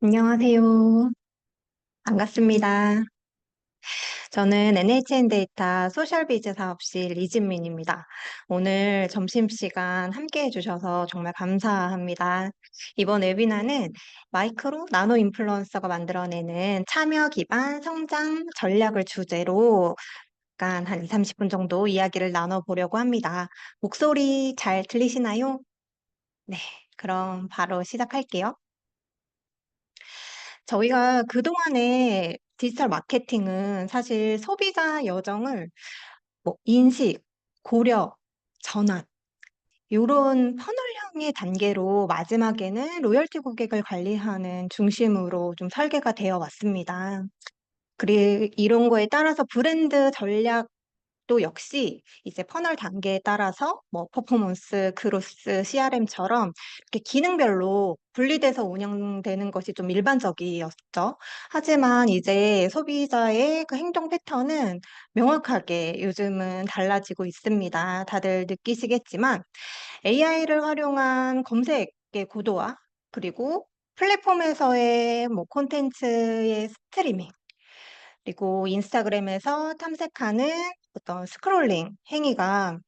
안녕하세요. 반갑습니다. 저는 NHN 데이터 소셜비즈 사업실 이진민입니다. 오늘 점심시간 함께 해주셔서 정말 감사합니다. 이번 웨비나는 마이크로 나노 인플루언서가 만들어내는 참여 기반 성장 전략을 주제로 약간 한 2, 30분 정도 이야기를 나눠보려고 합니다. 목소리 잘 들리시나요? 네, 그럼 바로 시작할게요. 저희가 그동안의 디지털 마케팅은 사실 소비자 여정을 뭐 인식, 고려, 전환, 요런 퍼널형의 단계로 마지막에는 로열티 고객을 관리하는 중심으로 좀 설계가 되어 왔습니다. 이런 거에 따라서 브랜드 전략 또 역시 이제 퍼널 단계에 따라서 뭐 퍼포먼스, 그로스, CRM처럼 이렇게 기능별로 분리돼서 운영되는 것이 좀 일반적이었죠. 하지만 이제 소비자의 그 행동 패턴은 명확하게 요즘은 달라지고 있습니다. 다들 느끼시겠지만 AI를 활용한 검색의 고도화, 그리고 플랫폼에서의 뭐 콘텐츠의 스트리밍, 그리고 인스타그램에서 탐색하는 어떤 스크롤링 행위가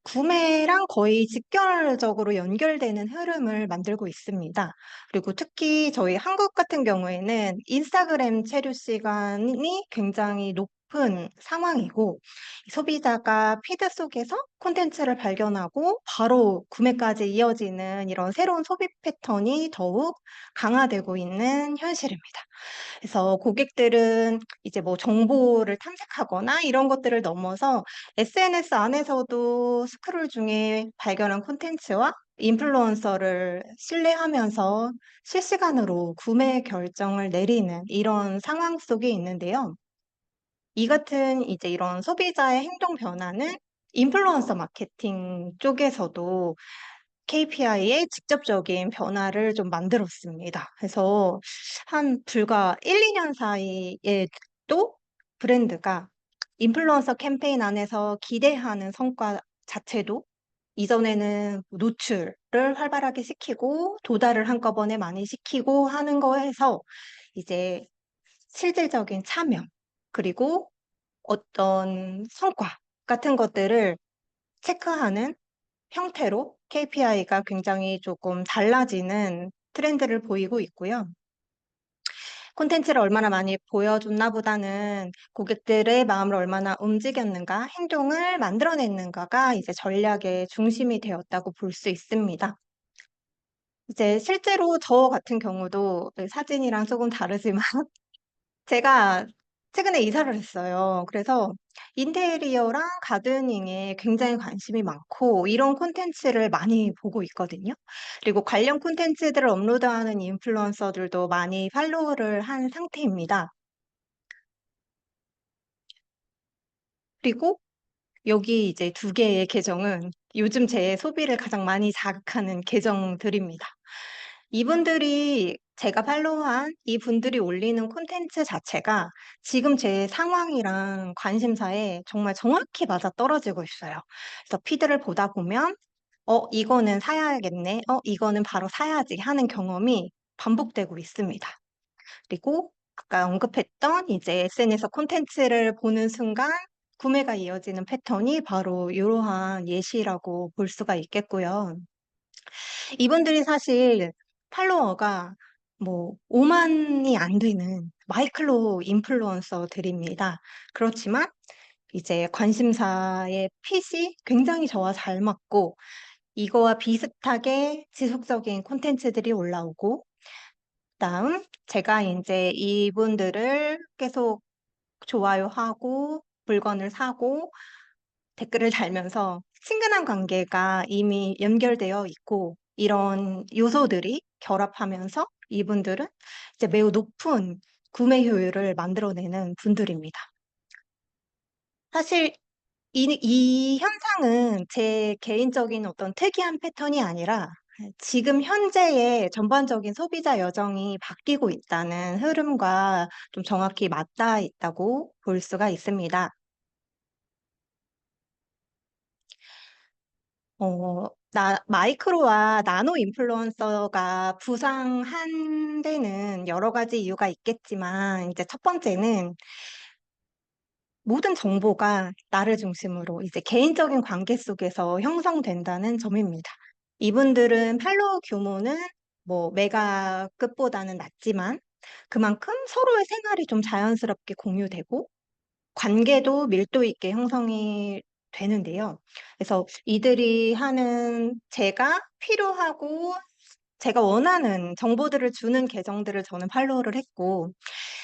구매랑 거의 직결적으로 연결되는 흐름을 만들고 있습니다. 그리고 특히 저희 한국 같은 경우에는 인스타그램 체류 시간이 굉장히 높은 상황이고, 소비자가 피드 속에서 콘텐츠를 발견하고 바로 구매까지 이어지는 이런 새로운 소비 패턴이 더욱 강화되고 있는 현실입니다. 그래서 고객들은 이제 뭐 정보를 탐색하거나 이런 것들을 넘어서 SNS 안에서도 스크롤 중에 발견한 콘텐츠와 인플루언서를 신뢰하면서 실시간으로 구매 결정을 내리는 이런 상황 속에 있는데요. 이 같은 이제 이런 소비자의 행동 변화는 인플루언서 마케팅 쪽에서도 KPI에 직접적인 변화를 좀 만들었습니다. 그래서 한 불과 1, 2년 사이에 또 브랜드가 인플루언서 캠페인 안에서 기대하는 성과 자체도 이전에는 노출을 활발하게 시키고 도달을 한꺼번에 많이 시키고 하는 거에서 이제 실질적인 참여, 그리고 어떤 성과 같은 것들을 체크하는 형태로 KPI가 굉장히 조금 달라지는 트렌드를 보이고 있고요. 콘텐츠를 얼마나 많이 보여줬나 보다는 고객들의 마음을 얼마나 움직였는가, 행동을 만들어냈는가가 이제 전략의 중심이 되었다고 볼 수 있습니다. 이제 실제로 저 같은 경우도 사진이랑 조금 다르지만 제가 최근에 이사를 했어요. 그래서 인테리어랑 가드닝에 굉장히 관심이 많고 이런 콘텐츠를 많이 보고 있거든요. 그리고 관련 콘텐츠들을 업로드하는 인플루언서들도 많이 팔로우를 한 상태입니다. 그리고 여기 이제 두 개의 계정은 요즘 제 소비를 가장 많이 자극하는 계정들입니다. 이분들이 제가 팔로우한 이분들이 올리는 콘텐츠 자체가 지금 제 상황이랑 관심사에 정말 정확히 맞아떨어지고 있어요. 그래서 피드를 보다 보면 이거는 사야겠네. 이거는 바로 사야지 하는 경험이 반복되고 있습니다. 그리고 아까 언급했던 이제 SNS 콘텐츠를 보는 순간 구매가 이어지는 패턴이 바로 이러한 예시라고 볼 수가 있겠고요. 이분들이 사실 팔로워가 뭐 5만이 안 되는 마이클로 인플루언서들입니다. 그렇지만 이제 관심사의 핏이 굉장히 저와 잘 맞고 이거와 비슷하게 지속적인 콘텐츠들이 올라오고, 그다음 제가 이제 이분들을 계속 좋아요하고 물건을 사고 댓글을 달면서 친근한 관계가 이미 연결되어 있고, 이런 요소들이 결합하면서 이분들은 이제 매우 높은 구매 효율을 만들어내는 분들입니다. 사실 이 현상은 제 개인적인 어떤 특이한 패턴이 아니라 지금 현재의 전반적인 소비자 여정이 바뀌고 있다는 흐름과 좀 정확히 맞닿아 있다고 볼 수가 있습니다. 마이크로와 나노 인플루언서가 부상한 데는 여러 가지 이유가 있겠지만, 이제 첫 번째는 모든 정보가 나를 중심으로 이제 개인적인 관계 속에서 형성된다는 점입니다. 이분들은 팔로워 규모는 뭐 메가급보다는 낮지만 그만큼 서로의 생활이 좀 자연스럽게 공유되고 관계도 밀도 있게 형성이 되는데요. 그래서 이들이 하는 제가 필요하고 제가 원하는 정보들을 주는 계정들을 저는 팔로우를 했고,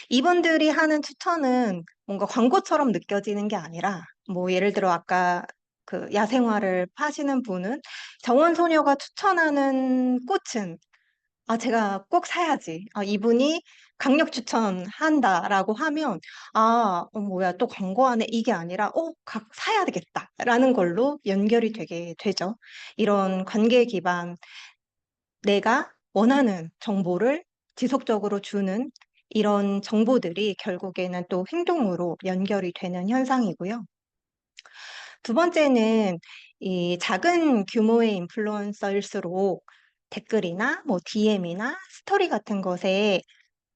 이분들이 하는 추천은 뭔가 광고처럼 느껴지는 게 아니라, 뭐 예를 들어 아까 그 야생화를 파시는 분은 정원소녀가 추천하는 꽃은 제가 꼭 사야지. 이분이 강력 추천한다라고 하면, 뭐야, 또 광고하네. 이게 아니라, 사야 되겠다라는 걸로 연결이 되게 되죠. 이런 관계 기반 내가 원하는 정보를 지속적으로 주는 이런 정보들이 결국에는 또 행동으로 연결이 되는 현상이고요. 두 번째는 이 작은 규모의 인플루언서일수록 댓글이나 뭐 DM이나 스토리 같은 것에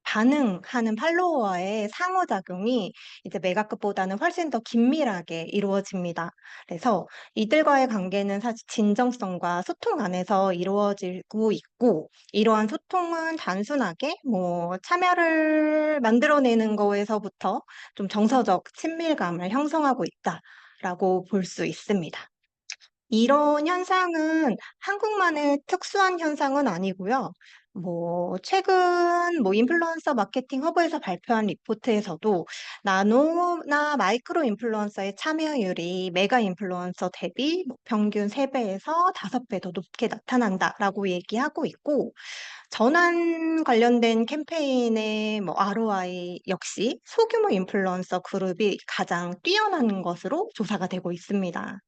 반응하는 팔로워와의 상호작용이 이제 메가급보다는 훨씬 더 긴밀하게 이루어집니다. 그래서 이들과의 관계는 사실 진정성과 소통 안에서 이루어지고 있고, 이러한 소통은 단순하게 뭐 참여를 만들어내는 거에서부터 좀 정서적 친밀감을 형성하고 있다라고 볼 수 있습니다. 이런 현상은 한국만의 특수한 현상은 아니고요. 뭐, 최근 뭐 인플루언서 마케팅 허브에서 발표한 리포트에서도 나노나 마이크로 인플루언서의 참여율이 메가 인플루언서 대비 뭐 평균 3배에서 5배 더 높게 나타난다라고 얘기하고 있고, 전환 관련된 캠페인의 뭐 ROI 역시 소규모 인플루언서 그룹이 가장 뛰어난 것으로 조사가 되고 있습니다.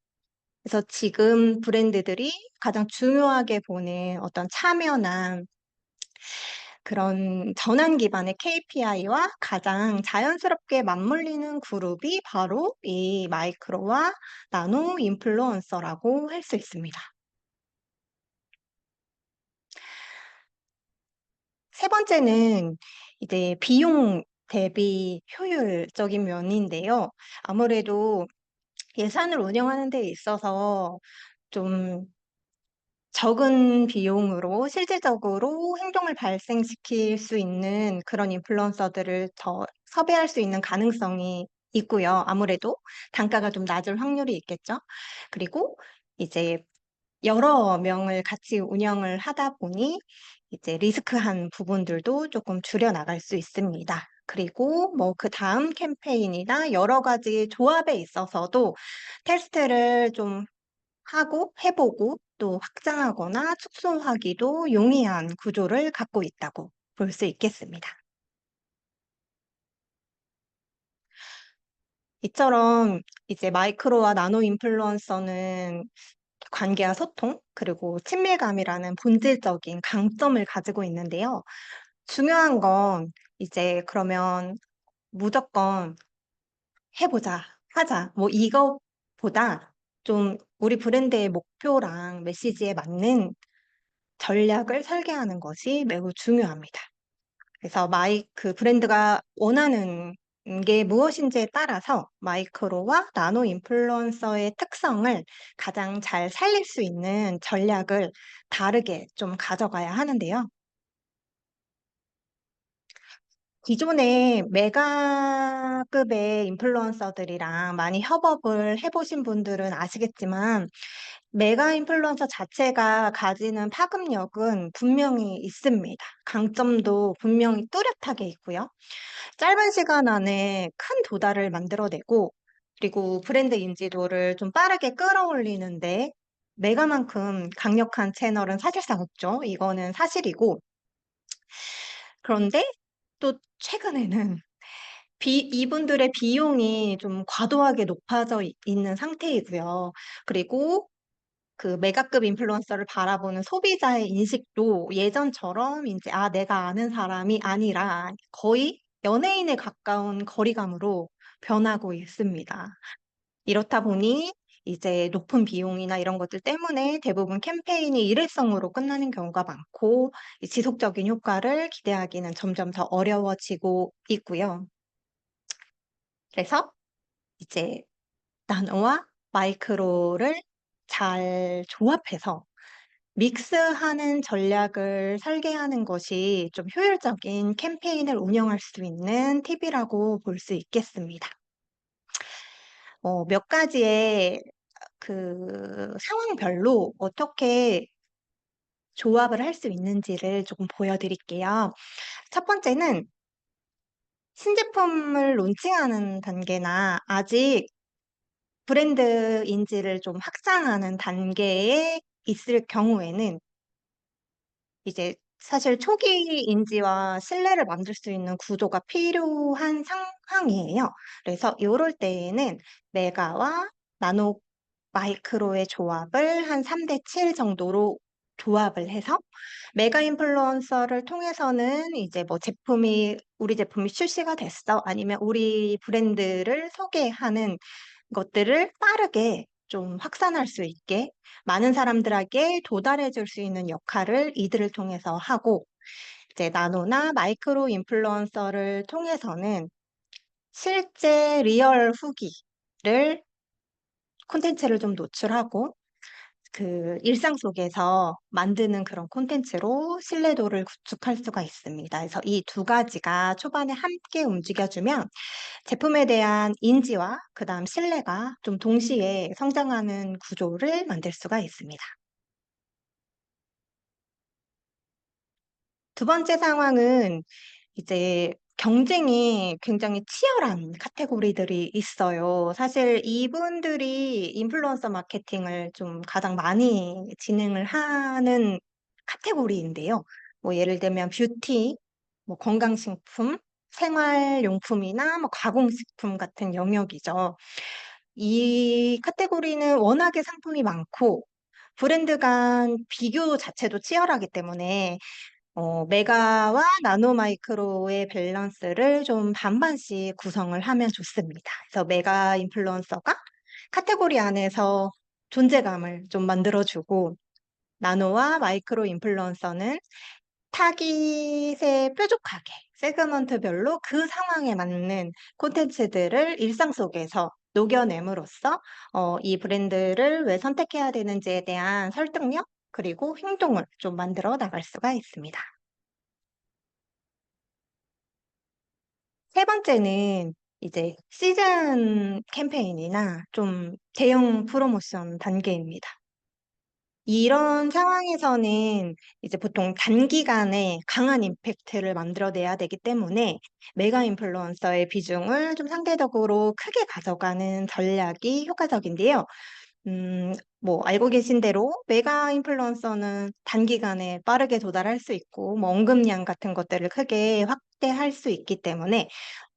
그래서 지금 브랜드들이 가장 중요하게 보는 어떤 참여나 그런 전환 기반의 KPI와 가장 자연스럽게 맞물리는 그룹이 바로 이 마이크로와 나노 인플루언서라고 할 수 있습니다. 세 번째는 이제 비용 대비 효율적인 면인데요. 아무래도 예산을 운영하는 데 있어서 좀 적은 비용으로 실질적으로 행동을 발생시킬 수 있는 그런 인플루언서들을 더 섭외할 수 있는 가능성이 있고요. 아무래도 단가가 좀 낮을 확률이 있겠죠. 그리고 이제 여러 명을 같이 운영을 하다 보니 이제 리스크한 부분들도 조금 줄여 나갈 수 있습니다. 그리고 뭐 그 다음 캠페인이나 여러 가지 조합에 있어서도 테스트를 좀 하고 해보고 또 확장하거나 축소하기도 용이한 구조를 갖고 있다고 볼 수 있겠습니다. 이처럼 이제 마이크로와 나노 인플루언서는 관계와 소통, 그리고 친밀감이라는 본질적인 강점을 가지고 있는데요. 중요한 건 이제 그러면 무조건 해보자, 하자, 뭐 이것보다 좀 우리 브랜드의 목표랑 메시지에 맞는 전략을 설계하는 것이 매우 중요합니다. 그래서 그 브랜드가 원하는 게 무엇인지에 따라서 마이크로와 나노 인플루언서의 특성을 가장 잘 살릴 수 있는 전략을 다르게 좀 가져가야 하는데요. 기존에 메가급의 인플루언서들이랑 많이 협업을 해보신 분들은 아시겠지만, 메가 인플루언서 자체가 가지는 파급력은 분명히 있습니다. 강점도 분명히 뚜렷하게 있고요. 짧은 시간 안에 큰 도달을 만들어내고, 그리고 브랜드 인지도를 좀 빠르게 끌어올리는데, 메가만큼 강력한 채널은 사실상 없죠. 이거는 사실이고. 그런데 또 최근에는 이분들의 비용이 좀 과도하게 높아져 있는 상태이고요. 그리고 그 메가급 인플루언서를 바라보는 소비자의 인식도 예전처럼 이제 내가 아는 사람이 아니라 거의 연예인에 가까운 거리감으로 변하고 있습니다. 이렇다 보니 이제 높은 비용이나 이런 것들 때문에 대부분 캠페인이 일회성으로 끝나는 경우가 많고, 이 지속적인 효과를 기대하기는 점점 더 어려워지고 있고요. 그래서 이제 나노와 마이크로를 잘 조합해서 믹스하는 전략을 설계하는 것이 좀 효율적인 캠페인을 운영할 수 있는 팁이라고 볼 수 있겠습니다. 몇 가지의 상황별로 어떻게 조합을 할 수 있는지를 조금 보여드릴게요. 첫 번째는 신제품을 론칭하는 단계나 아직 브랜드 인지를 좀 확장하는 단계에 있을 경우에는 이제 사실 초기 인지와 신뢰를 만들 수 있는 구조가 필요한 상황이에요. 그래서 요럴 때에는 메가와 나노 마이크로의 조합을 한 3대 7 정도로 조합을 해서 메가 인플루언서를 통해서는 이제 뭐 우리 제품이 출시가 됐어. 아니면 우리 브랜드를 소개하는 것들을 빠르게 좀 확산할 수 있게 많은 사람들에게 도달해 줄 수 있는 역할을 이들을 통해서 하고, 이제 나노나 마이크로 인플루언서를 통해서는 실제 리얼 후기를 콘텐츠를 좀 노출하고 일상 속에서 만드는 그런 콘텐츠로 신뢰도를 구축할 수가 있습니다. 그래서 이 두 가지가 초반에 함께 움직여주면 제품에 대한 인지와 그다음 신뢰가 좀 동시에 성장하는 구조를 만들 수가 있습니다. 두 번째 상황은 이제 경쟁이 굉장히 치열한 카테고리들이 있어요. 사실 이분들이 인플루언서 마케팅을 좀 가장 많이 진행을 하는 카테고리인데요. 뭐 예를 들면 뷰티, 뭐 건강식품, 생활용품이나 뭐 가공식품 같은 영역이죠. 이 카테고리는 워낙에 상품이 많고 브랜드 간 비교 자체도 치열하기 때문에 메가와 나노 마이크로의 밸런스를 좀 반반씩 구성을 하면 좋습니다. 그래서 메가 인플루언서가 카테고리 안에서 존재감을 좀 만들어주고, 나노와 마이크로 인플루언서는 타깃에 뾰족하게 세그먼트별로 그 상황에 맞는 콘텐츠들을 일상 속에서 녹여냄으로써 이 브랜드를 왜 선택해야 되는지에 대한 설득력 그리고 행동을 좀 만들어 나갈 수가 있습니다. 세 번째는 이제 시즌 캠페인이나 좀 대형 프로모션 단계입니다. 이런 상황에서는 이제 보통 단기간에 강한 임팩트를 만들어내야 되기 때문에 메가 인플루언서의 비중을 좀 상대적으로 크게 가져가는 전략이 효과적인데요. 뭐 알고 계신 대로 메가 인플루언서는 단기간에 빠르게 도달할 수 있고 뭐 언급량 같은 것들을 크게 확대할 수 있기 때문에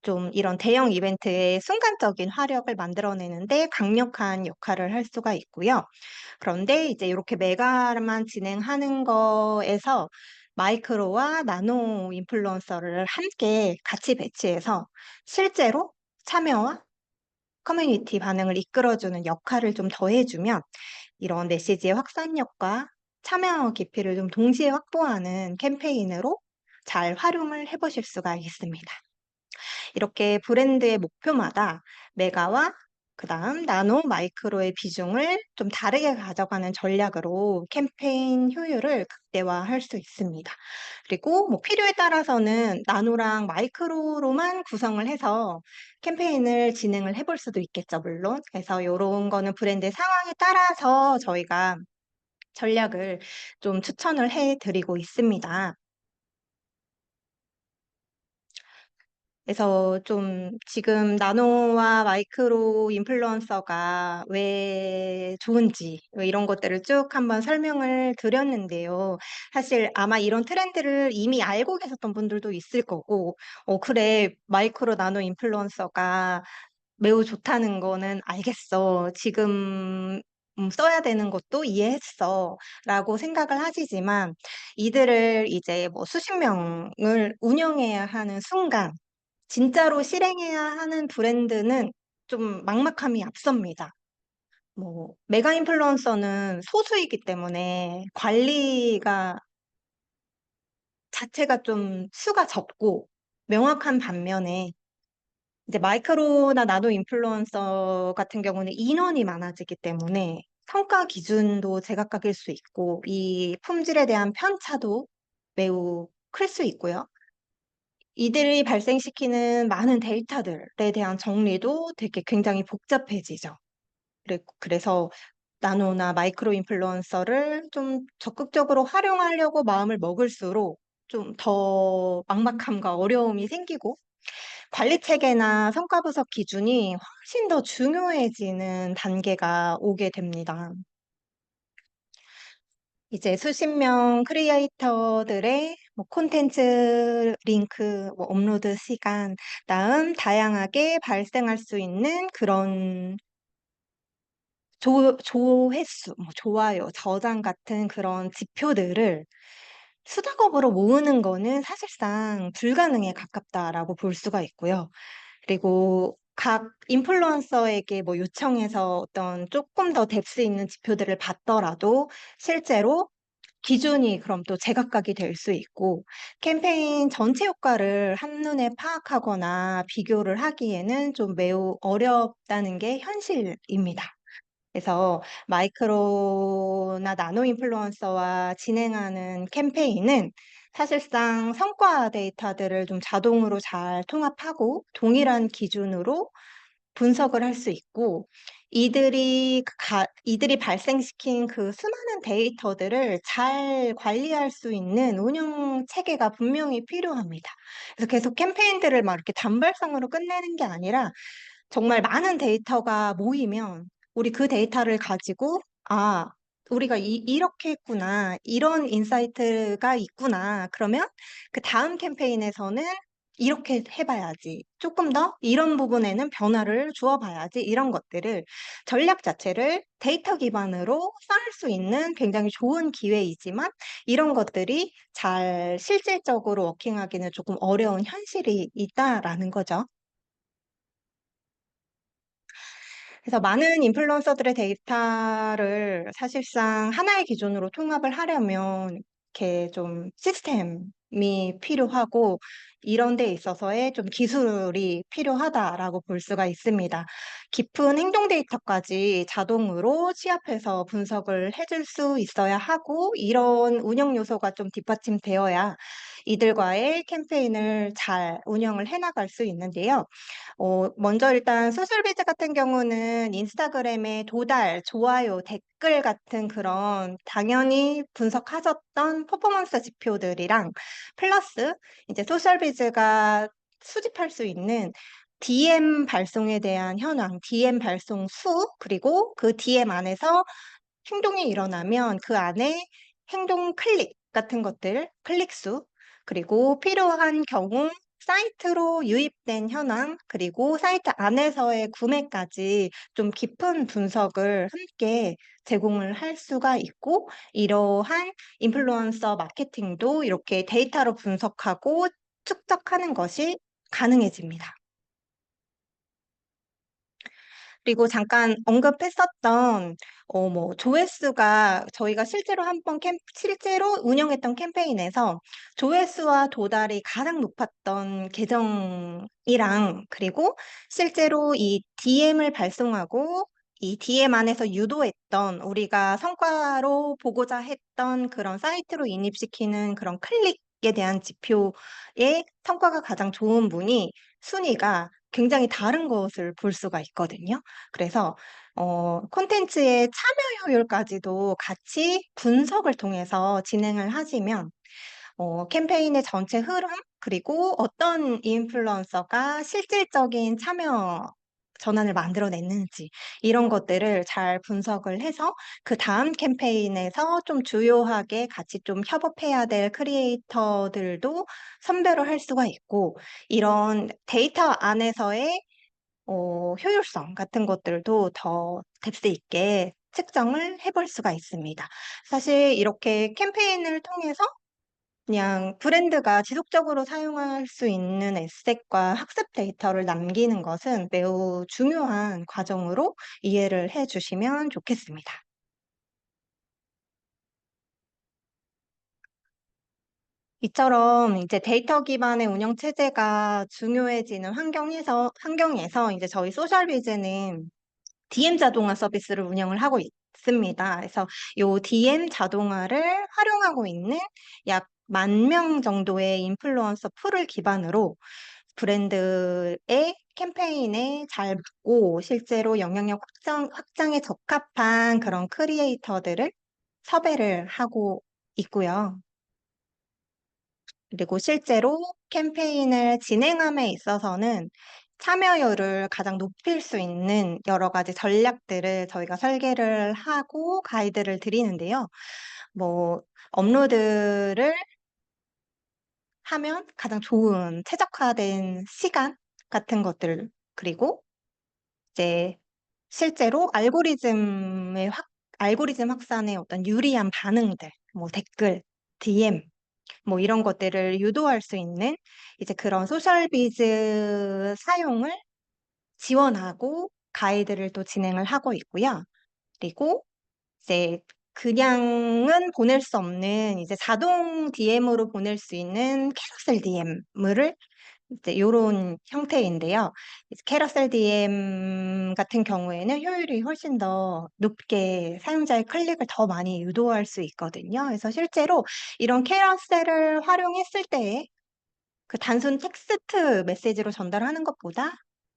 좀 이런 대형 이벤트의 순간적인 화력을 만들어내는데 강력한 역할을 할 수가 있고요. 그런데 이제 이렇게 메가만 진행하는 거에서 마이크로와 나노 인플루언서를 함께 같이 배치해서 실제로 참여와 커뮤니티 반응을 이끌어주는 역할을 좀 더해주면 이런 메시지의 확산력과 참여 깊이를 좀 동시에 확보하는 캠페인으로 잘 활용을 해보실 수가 있습니다. 이렇게 브랜드의 목표마다 메가와 그다음 나노, 마이크로의 비중을 좀 다르게 가져가는 전략으로 캠페인 효율을 극대화할 수 있습니다. 그리고 뭐 필요에 따라서는 나노랑 마이크로로만 구성을 해서 캠페인을 진행을 해볼 수도 있겠죠, 물론. 그래서 요런 거는 브랜드의 상황에 따라서 저희가 전략을 좀 추천을 해 드리고 있습니다. 그래서 좀 지금 나노와 마이크로 인플루언서가 왜 좋은지 뭐 이런 것들을 쭉 한번 설명을 드렸는데요. 사실 아마 이런 트렌드를 이미 알고 계셨던 분들도 있을 거고, 그래, 마이크로 나노 인플루언서가 매우 좋다는 거는 알겠어. 지금 써야 되는 것도 이해했어. 라고 생각을 하시지만 이들을 이제 뭐 수십 명을 운영해야 하는 순간 진짜로 실행해야 하는 브랜드는 좀 막막함이 앞섭니다. 메가 인플루언서는 소수이기 때문에 관리가 자체가 좀 수가 적고 명확한 반면에 이제 마이크로나 나노 인플루언서 같은 경우는 인원이 많아지기 때문에 성과 기준도 제각각일 수 있고 이 품질에 대한 편차도 매우 클 수 있고요. 이들이 발생시키는 많은 데이터들에 대한 정리도 되게 굉장히 복잡해지죠. 그래서 나노나 마이크로 인플루언서를 좀 적극적으로 활용하려고 마음을 먹을수록 좀 더 막막함과 어려움이 생기고 관리 체계나 성과 분석 기준이 훨씬 더 중요해지는 단계가 오게 됩니다. 이제 수십 명 크리에이터들의 콘텐츠 링크, 업로드 시간, 다음 다양하게 발생할 수 있는 그런 조회수, 좋아요, 저장 같은 그런 지표들을 수작업으로 모으는 거는 사실상 불가능에 가깝다라고 볼 수가 있고요. 그리고 각 인플루언서에게 요청해서 어떤 조금 더 뎁스 있는 지표들을 받더라도 실제로 기준이 그럼 또 제각각이 될 수 있고 캠페인 전체 효과를 한눈에 파악하거나 비교를 하기에는 좀 매우 어렵다는 게 현실입니다. 그래서 마이크로나 나노 인플루언서와 진행하는 캠페인은 사실상 성과 데이터들을 좀 자동으로 잘 통합하고 동일한 기준으로 분석을 할 수 있고 이들이 발생시킨 그 수많은 데이터들을 잘 관리할 수 있는 운영 체계가 분명히 필요합니다. 그래서 계속 캠페인들을 막 이렇게 단발성으로 끝내는 게 아니라 정말 많은 데이터가 모이면 우리 그 데이터를 가지고 아, 우리가 이렇게 했구나. 이런 인사이트가 있구나. 그러면 그 다음 캠페인에서는 이렇게 해봐야지. 조금 더 이런 부분에는 변화를 주어봐야지. 이런 것들을 전략 자체를 데이터 기반으로 쌓을 수 있는 굉장히 좋은 기회이지만 이런 것들이 잘 실질적으로 워킹하기는 조금 어려운 현실이 있다라는 거죠. 그래서 많은 인플루언서들의 데이터를 사실상 하나의 기준으로 통합을 하려면 이렇게 좀 시스템이 필요하고 이런 데 있어서의 좀 기술이 필요하다라고 볼 수가 있습니다. 깊은 행동 데이터까지 자동으로 취합해서 분석을 해줄 수 있어야 하고 이런 운영 요소가 좀 뒷받침되어야 이들과의 캠페인을 잘 운영을 해나갈 수 있는데요. 먼저 일단 소셜비즈 같은 경우는 인스타그램의 도달, 좋아요, 댓글 같은 그런 당연히 분석하셨던 퍼포먼스 지표들이랑 플러스 이제 소셜비즈가 수집할 수 있는 DM 발송에 대한 현황, DM 발송 수, 그리고 그 DM 안에서 행동이 일어나면 그 안에 행동 클릭 같은 것들, 클릭 수, 그리고 필요한 경우 사이트로 유입된 현황, 그리고 사이트 안에서의 구매까지 좀 깊은 분석을 함께 제공을 할 수가 있고, 이러한 인플루언서 마케팅도 이렇게 데이터로 분석하고 축적하는 것이 가능해집니다. 그리고 잠깐 언급했었던 조회수가 저희가 실제로 운영했던 캠페인에서 조회수와 도달이 가장 높았던 계정이랑 그리고 실제로 이 DM을 발송하고 이 DM 안에서 유도했던 우리가 성과로 보고자 했던 그런 사이트로 인입시키는 그런 클릭에 대한 지표의 성과가 가장 좋은 분이 순위가 굉장히 다른 것을 볼 수가 있거든요. 그래서 콘텐츠의 참여 효율까지도 같이 분석을 통해서 진행을 하시면 캠페인의 전체 흐름, 그리고 어떤 인플루언서가 실질적인 참여 전환을 만들어냈는지, 이런 것들을 잘 분석을 해서 그 다음 캠페인에서 좀 주요하게 같이 좀 협업해야 될 크리에이터들도 선별을 할 수가 있고, 이런 데이터 안에서의 효율성 같은 것들도 더 뎁스 있게 측정을 해볼 수가 있습니다. 사실 이렇게 캠페인을 통해서 그냥 브랜드가 지속적으로 사용할 수 있는 에셋과 학습 데이터를 남기는 것은 매우 중요한 과정으로 이해를 해 주시면 좋겠습니다. 이처럼 이제 데이터 기반의 운영 체제가 중요해지는 환경에서 이제 저희 소셜비즈는 DM 자동화 서비스를 운영을 하고 있습니다. 그래서 요 DM 자동화를 활용하고 있는 약 10,000명 정도의 인플루언서 풀을 기반으로 브랜드의 캠페인에 잘 맞고 실제로 영향력 확장에 적합한 그런 크리에이터들을 섭외를 하고 있고요. 그리고 실제로 캠페인을 진행함에 있어서는 참여율을 가장 높일 수 있는 여러 가지 전략들을 저희가 설계를 하고 가이드를 드리는데요. 뭐, 업로드를 하면 가장 좋은 최적화된 시간 같은 것들, 그리고 이제 실제로 알고리즘 확산의 어떤 유리한 반응들, 뭐 댓글, DM, 뭐 이런 것들을 유도할 수 있는 이제 그런 소셜비즈 사용을 지원하고 가이드를 또 진행을 하고 있고요. 그리고 이제 그냥은 보낼 수 없는 이제 자동 DM으로 보낼 수 있는 캐러셀 DM을 이제 요런 형태인데요. 이제 캐러셀 DM 같은 경우에는 효율이 훨씬 더 높게 사용자의 클릭을 더 많이 유도할 수 있거든요. 그래서 실제로 이런 캐러셀을 활용했을 때 그 단순 텍스트 메시지로 전달하는 것보다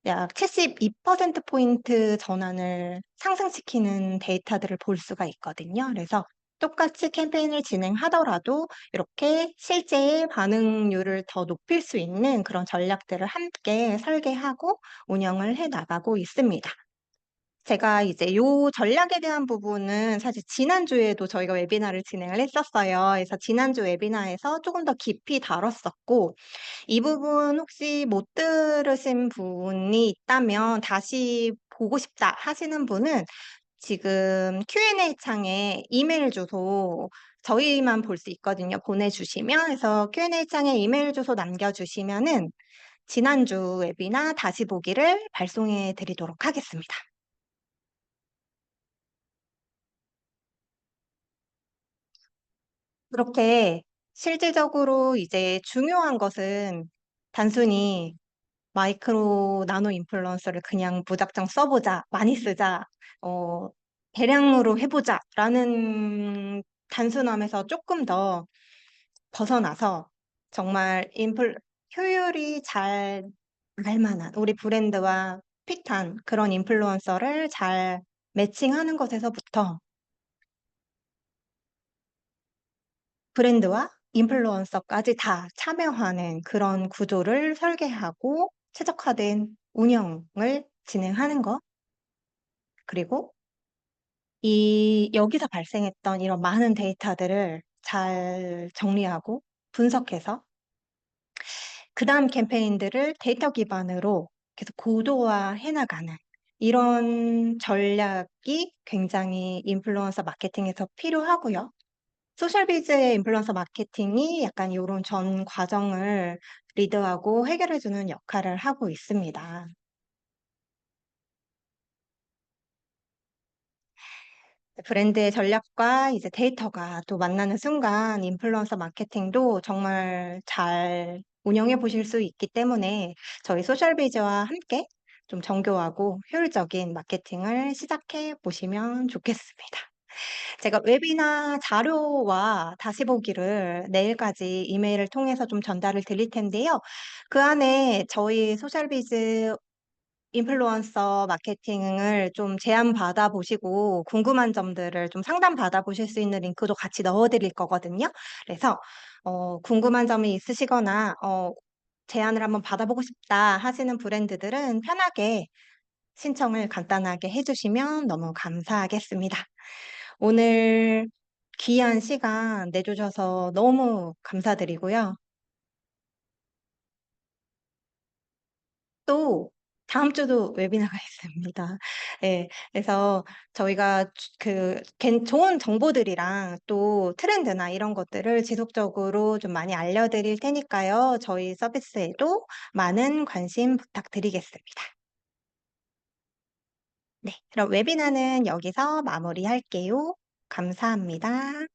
약 72%포인트 전환을 상승시키는 데이터들을 볼 수가 있거든요. 그래서 똑같이 캠페인을 진행하더라도 이렇게 실제의 반응률을 더 높일 수 있는 그런 전략들을 함께 설계하고 운영을 해 나가고 있습니다. 제가 이제 요 전략에 대한 부분은 사실 지난주에도 저희가 웨비나를 진행을 했었어요. 그래서 지난주 웨비나에서 조금 더 깊이 다뤘었고, 이 부분 혹시 못 들으신 분이 있다면 다시 보고 싶다 하시는 분은 지금 Q&A 창에 이메일 주소 저희만 볼 수 있거든요. 보내주시면. 그래서 Q&A 창에 이메일 주소 남겨주시면은 지난주 웨비나 다시 보기를 발송해 드리도록 하겠습니다. 그렇게 실질적으로 이제 중요한 것은 단순히 마이크로 나노 인플루언서를 그냥 무작정 써보자, 많이 쓰자, 어, 대량으로 해보자라는 단순함에서 조금 더 벗어나서 정말 효율이 잘 날만한 우리 브랜드와 핏한 그런 인플루언서를 잘 매칭하는 것에서부터 브랜드와 인플루언서까지 다 참여하는 그런 구조를 설계하고 최적화된 운영을 진행하는 것. 그리고 여기서 발생했던 이런 많은 데이터들을 잘 정리하고 분석해서 그 다음 캠페인들을 데이터 기반으로 계속 고도화해 나가는 이런 전략이 굉장히 인플루언서 마케팅에서 필요하고요. 소셜비즈의 인플루언서 마케팅이 약간 이런 전 과정을 리드하고 해결해주는 역할을 하고 있습니다. 브랜드의 전략과 이제 데이터가 또 만나는 순간 인플루언서 마케팅도 정말 잘 운영해 보실 수 있기 때문에 저희 소셜비즈와 함께 좀 정교하고 효율적인 마케팅을 시작해 보시면 좋겠습니다. 제가 웨비나 자료와 다시 보기를 내일까지 이메일을 통해서 좀 전달을 드릴 텐데요. 그 안에 저희 소셜비즈 인플루언서 마케팅을 좀 제안 받아보시고 궁금한 점들을 좀 상담 받아보실 수 있는 링크도 같이 넣어드릴 거거든요. 그래서 궁금한 점이 있으시거나 제안을 한번 받아보고 싶다 하시는 브랜드들은 편하게 신청을 간단하게 해주시면 너무 감사하겠습니다. 오늘 귀한 시간 내주셔서 너무 감사드리고요. 또 다음 주도 웨비나가 있습니다. 예. 그래서 저희가 좋은 정보들이랑 또 트렌드나 이런 것들을 지속적으로 좀 많이 알려드릴 테니까요. 저희 서비스에도 많은 관심 부탁드리겠습니다. 네. 그럼 웨비나는 여기서 마무리할게요. 감사합니다.